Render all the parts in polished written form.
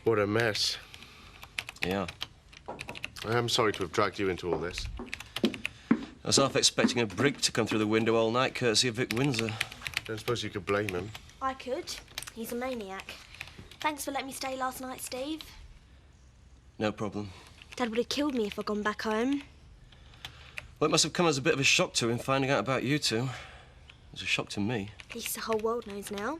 What a mess. Yeah. I am sorry to have dragged you into all this. I was half expecting a brig to come through the window all night, courtesy of Vic Windsor. Don't suppose you could blame him. I could. He's a maniac. Thanks for letting me stay last night, Steve. No problem. Dad would have killed me if I'd gone back home. Well, it must have come as a bit of a shock to him finding out about you two. It was a shock to me. At least the whole world knows now.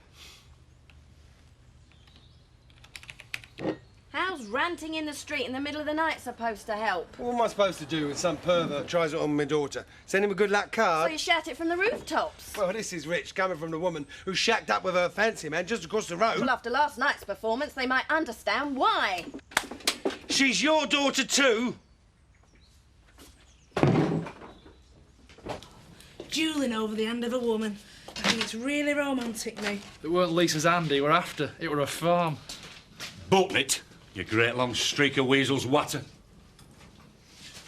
How's ranting in the street in the middle of the night supposed to help? What am I supposed to do when some pervert tries it on my daughter? Send him a good luck So card? you shout it from the rooftops? Well, this is rich, coming from the woman who shacked up with her fancy man just across the road. Well, after last night's performance, they might understand why. She's your daughter too? Dueling over the hand of a woman. I think it's really romantic, me. It weren't Lisa's hand he were after. It were a farm. Button it, you great long streak of weasel's watter.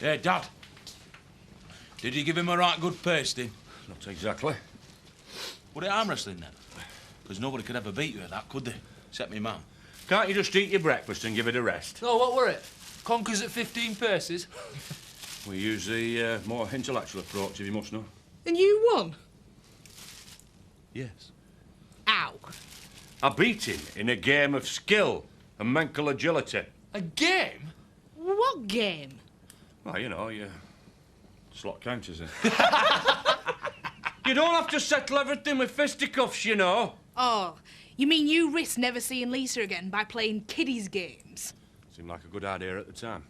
Hey, Dad. Did you give him a right good pasting? Not exactly. Were it arm wrestling then? Because nobody could ever beat you at that, could they? Except me mum. Can't you just eat your breakfast and give it a rest? Oh, what were it? Conkers at 15 paces? We use the more intellectual approach, if you must know. And you won? Yes. Ow. I beat him in a game of skill and mental agility. A game? What game? Well, you know, you slot counters. You don't have to settle everything with fisticuffs, you know. Oh, you mean you risk never seeing Lisa again by playing kiddies' games? Seemed like a good idea at the time.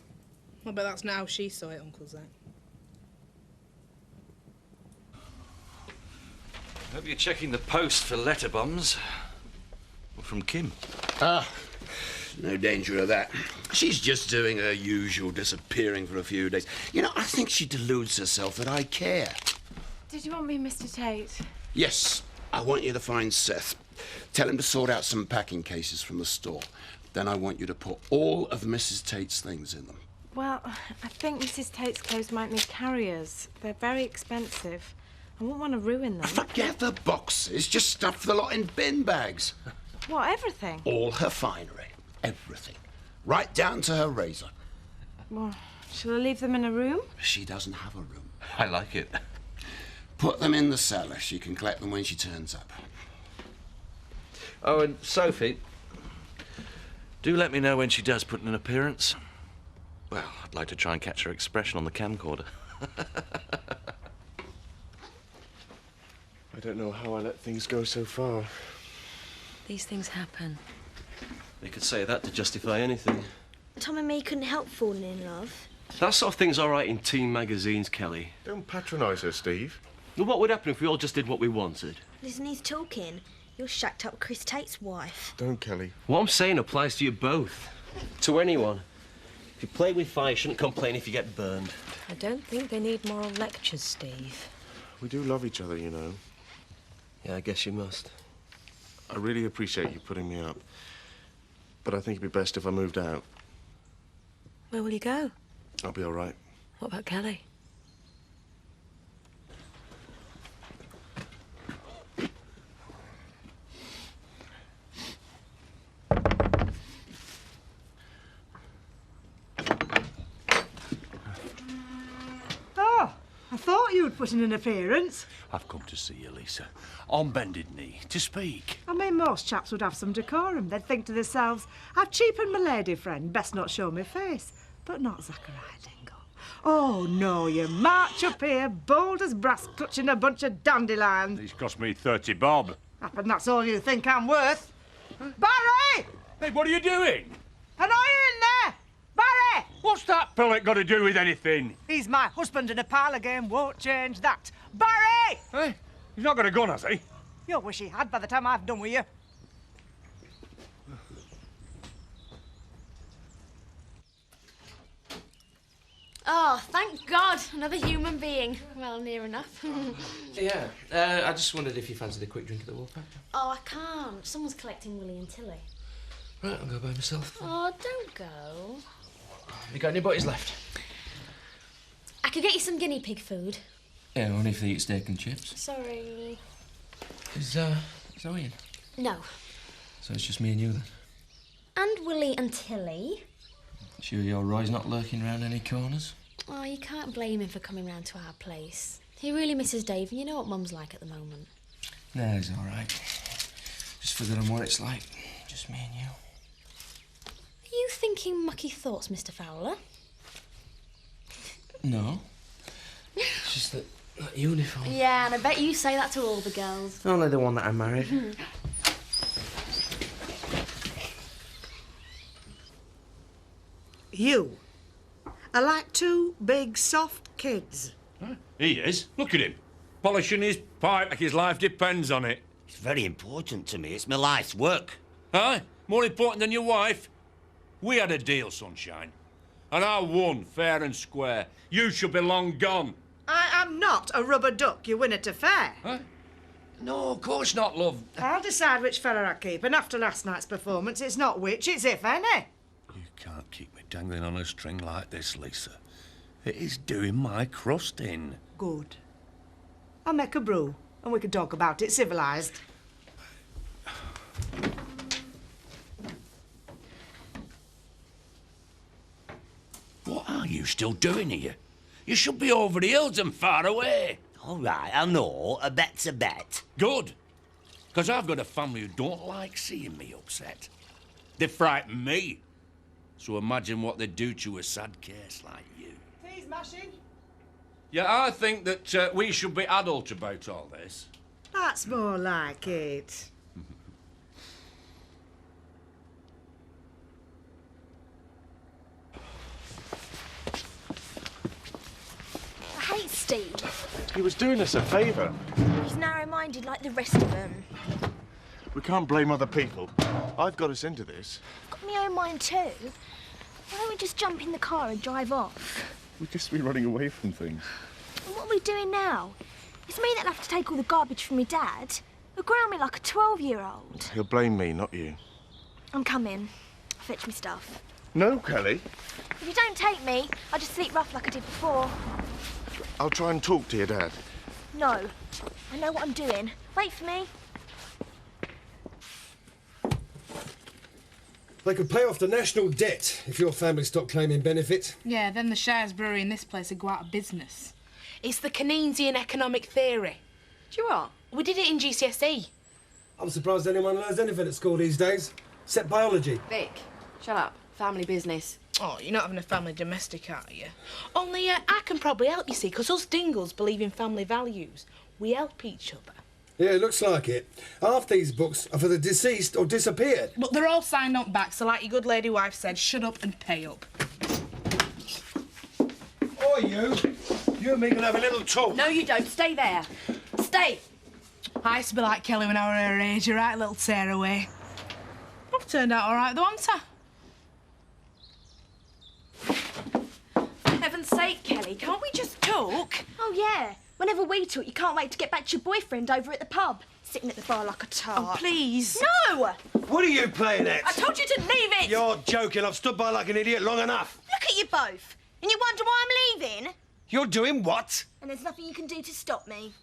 I bet that's now she saw it, Uncle Zach. Hope you're checking the post for letter bombs. Or from Kim. Ah, no danger of that. She's just doing her usual, disappearing for a few days. You know, I think she deludes herself that I care. Did you want me, Mr. Tate? Yes, I want you to find Seth. Tell him to sort out some packing cases from the store. Then I want you to put all of Mrs. Tate's things in them. Well, I think Mrs. Tate's clothes might need carriers. They're very expensive. I wouldn't want to ruin them. Forget the boxes. Just stuff the lot in bin bags. What, everything? All her finery. Everything. Right down to her razor. Well, shall I leave them in a room? She doesn't have a room. I like it. Put them in the cellar. She can collect them when she turns up. Oh, and Sophie, do let me know when she does put in an appearance. Well, I'd like to try and catch her expression on the camcorder. I don't know how I let things go so far. These things happen. You could say that to justify anything. Tom and me couldn't help falling in love. That sort of thing's all right in teen magazines, Kelly. Don't patronise her, Steve. Well, what would happen if we all just did what we wanted? Listen, he's talking. You're shacked up with Chris Tate's wife. Don't, Kelly. What I'm saying applies to you both. To anyone. If you play with fire, you shouldn't complain if you get burned. I don't think they need moral lectures, Steve. We do love each other, you know. Yeah, I guess you must. I really appreciate you putting me up. But I think it'd be best if I moved out. Where will you go? I'll be all right. What about Kelly? Oh, I thought you'd put in an appearance. I've come to see you, Lisa. On bended knee, to speak. I mean, most chaps would have some decorum. They'd think to themselves, I've cheapened my lady friend, best not show my face. But not Zachariah Dingle. Oh, no, you march up here, bold as brass, clutching a bunch of dandelions. These cost me 30 bob. Happen that's all you think I'm worth. Barry! Hey, what are you doing? And are you in there? Barry! What's that pellet got to do with anything? He's my husband and a parlour game won't change that. Barry! Hey, he's not got a gun, has he? You'll wish he had by the time I've done with you. Oh, thank God. Another human being. Well, near enough. Yeah, I just wondered if you fancied a quick drink at the Wolfpack. Oh, I can't. Someone's collecting Willie and Tilly. Right, I'll go by myself. Oh, don't go. Have you got any butties left? I could get you some guinea pig food. Yeah, only if they eat steak and chips. Sorry. Is Zoe in? No. So it's just me and you then? And Willie and Tilly. Sure your Roy's not lurking round any corners? Oh, you can't blame him for coming round to our place. He really misses Dave, and you know what Mum's like at the moment. Nah, he's all right. Just forgetting what it's like. Just me and you. Are you thinking mucky thoughts, Mr. Fowler? No. It's just that uniform. Yeah, and I bet you say that to all the girls. Only the one that I married. You are like two big, soft kids. He is. Look at him. Polishing his pipe like his life depends on it. It's very important to me. It's my life's work. Aye? More important than your wife? We had a deal, sunshine. And I won, fair and square. You should be long gone. I am not a rubber duck you win at a fair. Huh? No, of course not, love. I'll decide which fella I keep, and after last night's performance, it's not which, it's if any. You can't keep me dangling on a string like this, Lisa. It is doing my crust in. Good. I'll make a brew, and we can talk about it civilised. What are you still doing here? You should be over the hills and far away. All right, I know. A bet's a bet. Good. Because I've got a family who don't like seeing me upset. They frighten me. So imagine what they do to a sad case like you. Tea's mashing. Yeah, I think that we should be adult about all this. That's more like it. I hate Steve. He was doing us a favour. He's narrow-minded like the rest of them. We can't blame other people. I've got us into this. Got my own mind too. Why don't we just jump in the car and drive off? We'd just be running away from things. And what are we doing now? It's me that'll have to take all the garbage from my dad. He'll ground me like a 12-year-old. He'll blame me, not you. I'm coming. I'll fetch me stuff. No, Kelly. If you don't take me, I'll just sleep rough like I did before. I'll try and talk to your dad. No. I know what I'm doing. Wait for me. They could pay off the national debt if your family stopped claiming benefit. Yeah, then the Shires Brewery in this place would go out of business. It's the Keynesian economic theory. Do you what? We did it in GCSE. I'm surprised anyone learns anything at school these days, except biology. Vic, shut up. Family business. Oh, you're not having a family domestic, are you? Only I can probably help, you see, because us Dingles believe in family values. We help each other. Yeah, it looks like it. Half these books are for the deceased or disappeared. But they're all signed on back, so like your good lady wife said, shut up and pay up. Oh, you and me can have a little talk. No, you don't. Stay there. Stay. I used to be like Kelly when I were her age, you're right, little tearaway. I've turned out all right, though, haven't I? For heaven's sake, Kelly, can't we just talk? Oh, yeah. Whenever we talk, you can't wait to get back to your boyfriend over at the pub, sitting at the bar like a tart. Oh, please. No! What are you playing at? I told you to leave it! You're joking. I've stood by like an idiot long enough. Look at you both. And you wonder why I'm leaving? You're doing what? And there's nothing you can do to stop me.